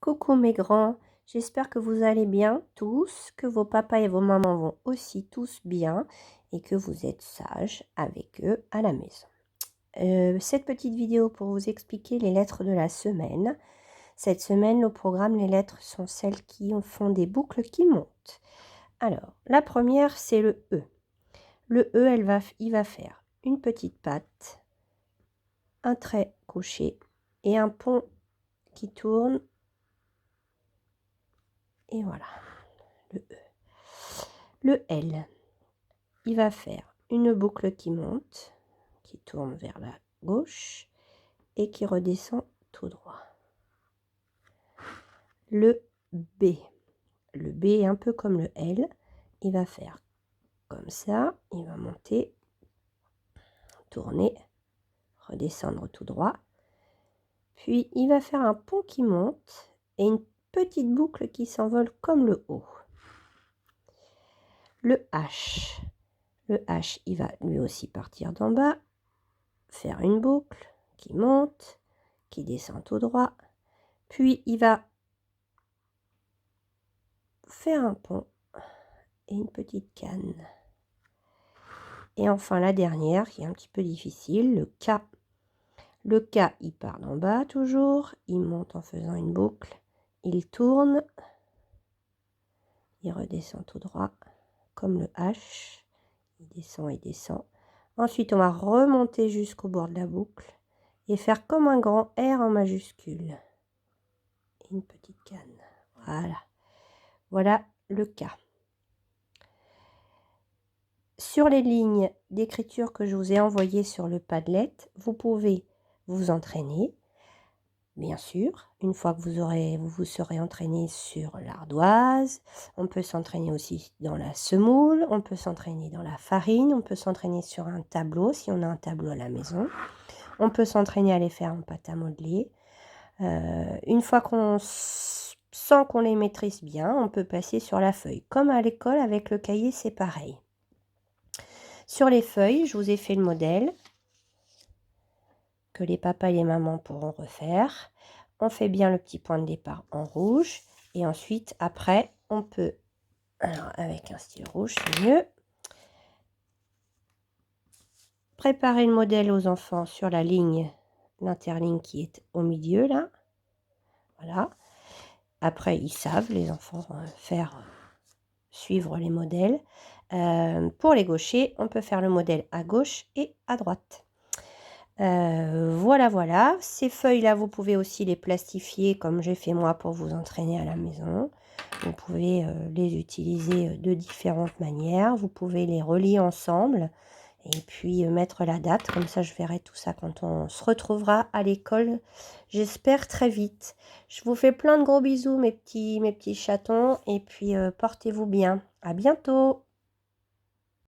Coucou mes grands, j'espère que vous allez bien tous, que vos papas et vos mamans vont aussi tous bien et que vous êtes sages avec eux à la maison. Cette petite vidéo pour vous expliquer les lettres de la semaine. Cette semaine, au programme, les lettres sont celles qui font des boucles qui montent. Alors, la première, c'est le E. Le E, il va faire une petite patte, un trait couché et un pont qui tourne. Et voilà, le E. Le L, il va faire une boucle qui monte, qui tourne vers la gauche et qui redescend tout droit. Le B est un peu comme le L, il va faire comme ça, il va monter, tourner, redescendre tout droit. Puis il va faire un pont qui monte et une petite boucle qui s'envole comme le O. Le H, il va lui aussi partir d'en bas, faire une boucle qui monte, qui descend tout droit, puis il va faire un pont et une petite canne. Et enfin la dernière qui est un petit peu difficile, le K. Le K, il part d'en bas toujours, il monte en faisant une boucle, il tourne, il redescend tout droit comme le H, il descend et descend. Ensuite on va remonter jusqu'au bord de la boucle et faire comme un grand R en majuscule. Et une petite canne. Voilà le K. Sur les lignes d'écriture que je vous ai envoyées sur le Padlet, vous pouvez vous entraîner. Bien sûr, une fois que vous vous serez entraîné sur l'ardoise, on peut s'entraîner aussi dans la semoule, on peut s'entraîner dans la farine, on peut s'entraîner sur un tableau si on a un tableau à la maison. On peut s'entraîner à les faire en pâte à modeler. Une fois qu'on sent qu'on les maîtrise bien, on peut passer sur la feuille. Comme à l'école avec le cahier, c'est pareil. Sur les feuilles, je vous ai fait le modèle que les papas et les mamans pourront refaire. On fait bien le petit point de départ en rouge. Et ensuite, après, on peut, alors avec un stylo rouge, c'est mieux, préparer le modèle aux enfants sur la ligne, l'interligne qui est au milieu, là. Voilà. Après, ils savent, les enfants, suivre les modèles. Pour les gauchers, on peut faire le modèle à gauche et à droite. Voilà. Ces feuilles-là, vous pouvez aussi les plastifier comme j'ai fait moi pour vous entraîner à la maison. Vous pouvez les utiliser de différentes manières. Vous pouvez les relier ensemble et puis mettre la date. Comme ça, je verrai tout ça quand on se retrouvera à l'école. J'espère très vite. Je vous fais plein de gros bisous, mes petits chatons. Et puis, portez-vous bien. À bientôt.